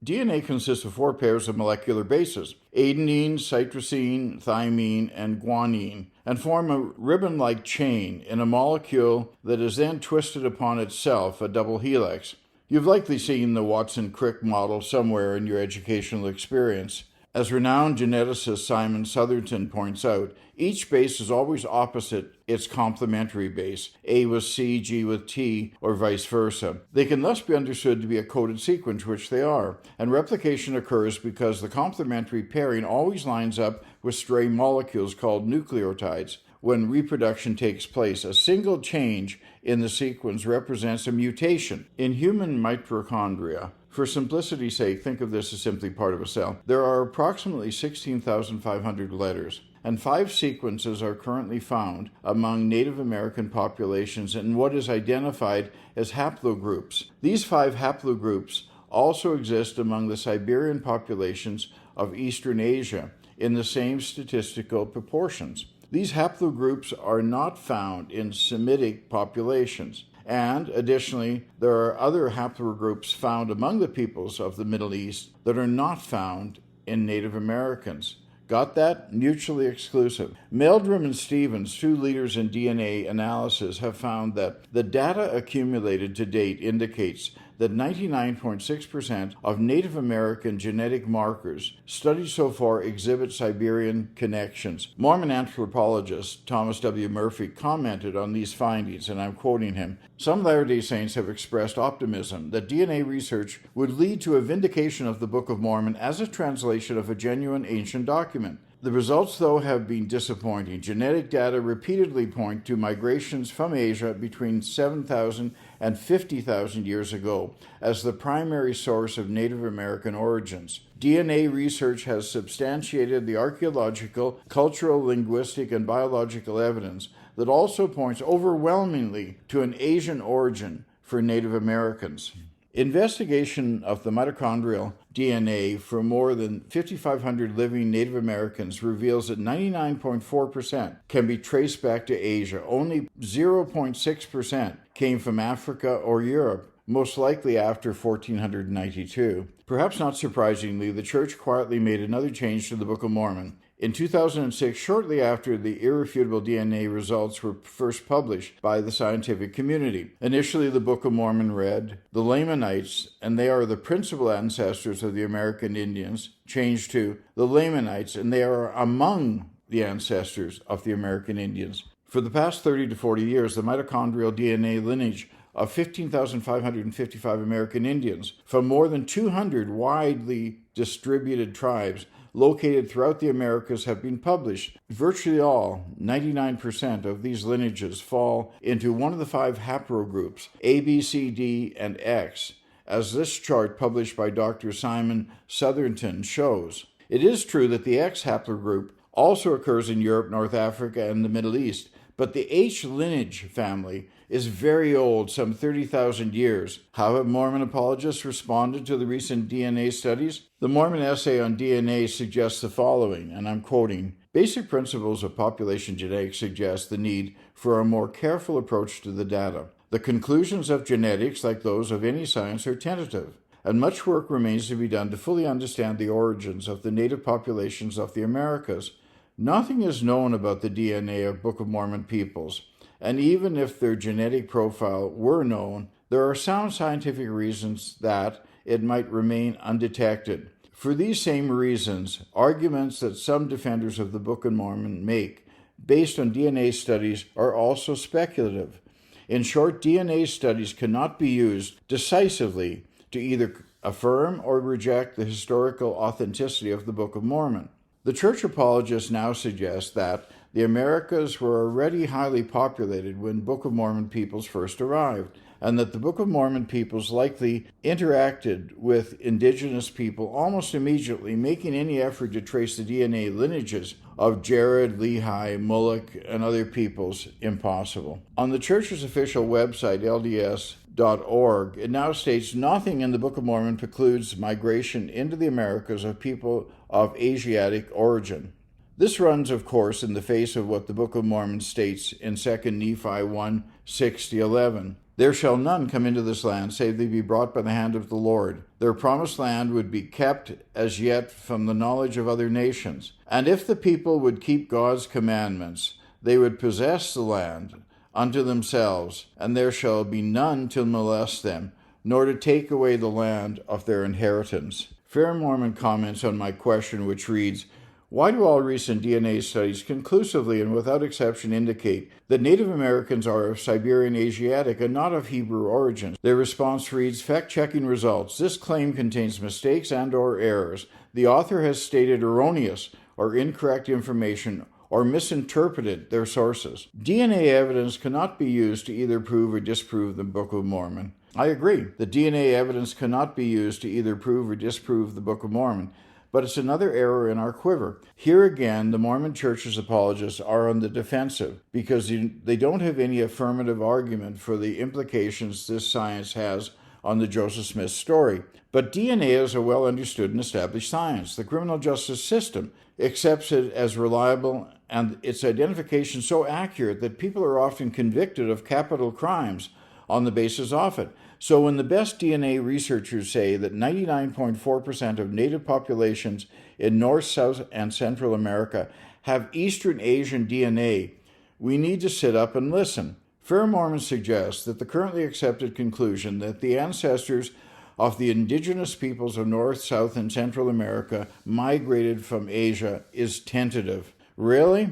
DNA consists of 4 pairs of molecular bases, adenine, cytosine, thymine, and guanine, and form a ribbon-like chain in a molecule that is then twisted upon itself, a double helix. You've likely seen the Watson-Crick model somewhere in your educational experience. As renowned geneticist Simon Southerton points out, each base is always opposite its complementary base, A with C, G with T, or vice versa. They can thus be understood to be a coded sequence, which they are, and replication occurs because the complementary pairing always lines up with stray molecules called nucleotides. When reproduction takes place, a single change in the sequence represents a mutation. In human mitochondria, for simplicity's sake, think of this as simply part of a cell. There are approximately 16,500 letters, and 5 sequences are currently found among Native American populations in what is identified as haplogroups. These 5 haplogroups also exist among the Siberian populations of Eastern Asia in the same statistical proportions. These haplogroups are not found in Semitic populations. And additionally, there are other haplogroups found among the peoples of the Middle East that are not found in Native Americans. Got that? Mutually exclusive. Meldrum and Stevens, 2 leaders in DNA analysis, have found that the data accumulated to date indicates that 99.6% of Native American genetic markers studied so far exhibit Siberian connections. Mormon anthropologist Thomas W. Murphy commented on these findings, and I'm quoting him. Some Latter-day Saints have expressed optimism that DNA research would lead to a vindication of the Book of Mormon as a translation of a genuine ancient document. The results, though, have been disappointing. Genetic data repeatedly point to migrations from Asia between 7,000 and 50,000 years ago as the primary source of Native American origins. DNA research has substantiated the archaeological, cultural, linguistic, and biological evidence that also points overwhelmingly to an Asian origin for Native Americans. Investigation of the mitochondrial DNA for more than 5,500 living Native Americans reveals that 99.4% can be traced back to Asia. Only 0.6% came from Africa or Europe, most likely after 1492. Perhaps not surprisingly, the Church quietly made another change to the Book of Mormon. In 2006, shortly after the irrefutable DNA results were first published by the scientific community. Initially, the Book of Mormon read, "The Lamanites, and they are the principal ancestors of the American Indians," changed to, "The Lamanites, and they are among the ancestors of the American Indians." For the past 30 to 40 years, the mitochondrial DNA lineage of 15,555 American Indians from more than 200 widely distributed tribes located throughout the Americas have been published. Virtually all, 99% of these lineages fall into one of the 5 haplogroups, A, B, C, D, and X, as this chart published by Dr. Simon Southerton shows. It is true that the X haplogroup also occurs in Europe, North Africa, and the Middle East, but the H lineage family is very old, some 30,000 years. How have Mormon apologists responded to the recent DNA studies? The Mormon essay on DNA suggests the following, and I'm quoting, "Basic principles of population genetics suggest the need for a more careful approach to the data. The conclusions of genetics, like those of any science, are tentative, and much work remains to be done to fully understand the origins of the native populations of the Americas. Nothing is known about the DNA of Book of Mormon peoples, and even if their genetic profile were known, there are sound scientific reasons that it might remain undetected. For these same reasons, arguments that some defenders of the Book of Mormon make, based on DNA studies, are also speculative. In short, DNA studies cannot be used decisively to either affirm or reject the historical authenticity of the Book of Mormon. The Church apologists now suggest that the Americas were already highly populated when Book of Mormon peoples first arrived, and that the Book of Mormon peoples likely interacted with indigenous people almost immediately, making any effort to trace the DNA lineages of Jared, Lehi, Moloch, and other peoples impossible. On the Church's official website, LDS.org, it now states nothing in the Book of Mormon precludes migration into the Americas of people of Asiatic origin. This runs, of course, in the face of what the Book of Mormon states in 2 Nephi 1:6-11. There shall none come into this land, save they be brought by the hand of the Lord. Their promised land would be kept as yet from the knowledge of other nations. And if the people would keep God's commandments, they would possess the land unto themselves, and there shall be none to molest them, nor to take away the land of their inheritance. Fair Mormon comments on my question, which reads, why do all recent DNA studies conclusively and without exception indicate that Native Americans are of Siberian Asiatic and not of Hebrew origins? Their response reads, fact-checking results. This claim contains mistakes and or errors. The author has stated erroneous or incorrect information or misinterpreted their sources. DNA evidence cannot be used to either prove or disprove the Book of Mormon. I agree. The DNA evidence cannot be used to either prove or disprove the Book of Mormon. But it's another arrow in our quiver. Here again, the Mormon Church's apologists are on the defensive because they don't have any affirmative argument for the implications this science has on the Joseph Smith story. But DNA is a well understood and established science. The criminal justice system accepts it as reliable and its identification so accurate that people are often convicted of capital crimes on the basis of it. So when the best DNA researchers say that 99.4% of native populations in North, South, and Central America have Eastern Asian DNA, we need to sit up and listen. Fair Mormon suggests that the currently accepted conclusion that the ancestors of the indigenous peoples of North, South, and Central America migrated from Asia is tentative. Really?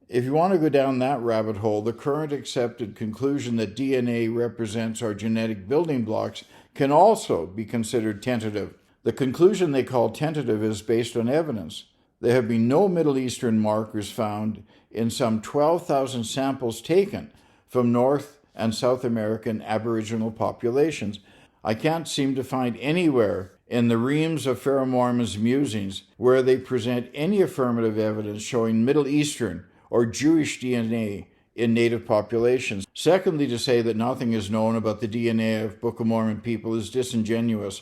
If you want to go down that rabbit hole, the current accepted conclusion that DNA represents our genetic building blocks can also be considered tentative. The conclusion they call tentative is based on evidence. There have been no Middle Eastern markers found in some 12,000 samples taken from North and South American Aboriginal populations. I can't seem to find anywhere in the reams of Fair Mormon's musings where they present any affirmative evidence showing Middle Eastern or Jewish DNA in native populations. Secondly, to say that nothing is known about the DNA of Book of Mormon people is disingenuous.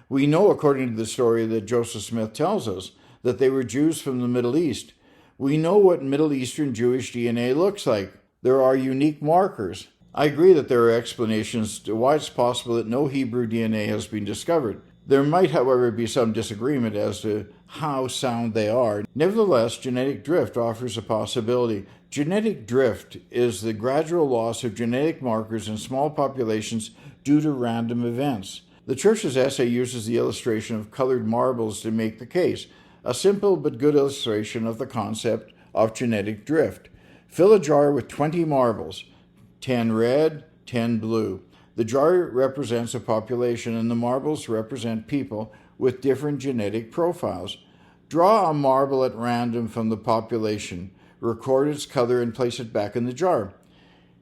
We know, according to the story that Joseph Smith tells us, that they were Jews from the Middle East. We know what Middle Eastern Jewish DNA looks like. There are unique markers. I agree that there are explanations to why it's possible that no Hebrew DNA has been discovered. There might, however, be some disagreement as to how sound they are. Nevertheless, genetic drift offers a possibility. Genetic drift is the gradual loss of genetic markers in small populations due to random events. The Church's essay uses the illustration of colored marbles to make the case, a simple but good illustration of the concept of genetic drift. Fill a jar with 20 marbles, 10 red, 10 blue. The jar represents a population and the marbles represent people with different genetic profiles. Draw a marble at random from the population, record its color, and place it back in the jar.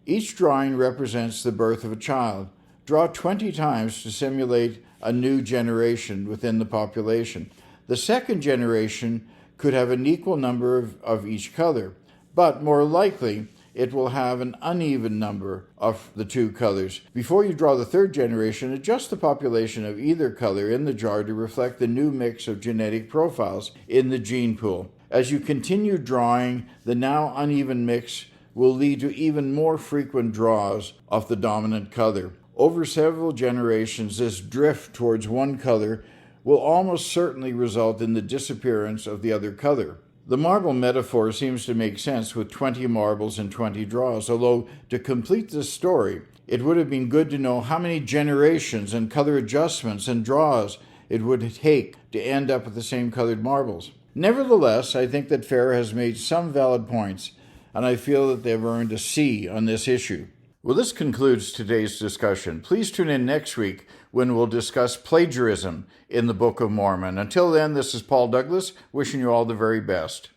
Each drawing represents the birth of a child. Draw 20 times to simulate a new generation within the population. The second generation could have an equal number of each color, but more likely it will have an uneven number of the two colors. Before you draw the third generation, adjust the population of either color in the jar to reflect the new mix of genetic profiles in the gene pool. As you continue drawing, the now uneven mix will lead to even more frequent draws of the dominant color. Over several generations, this drift towards one color will almost certainly result in the disappearance of the other color. The marble metaphor seems to make sense with 20 marbles and 20 draws, although to complete this story, it would have been good to know how many generations and color adjustments and draws it would take to end up with the same colored marbles. Nevertheless, I think that Fair has made some valid points, and I feel that they've earned a C on this issue. Well, this concludes today's discussion. Please tune in next week when we'll discuss plagiarism in the Book of Mormon. Until then, this is Paul Douglas, wishing you all the very best.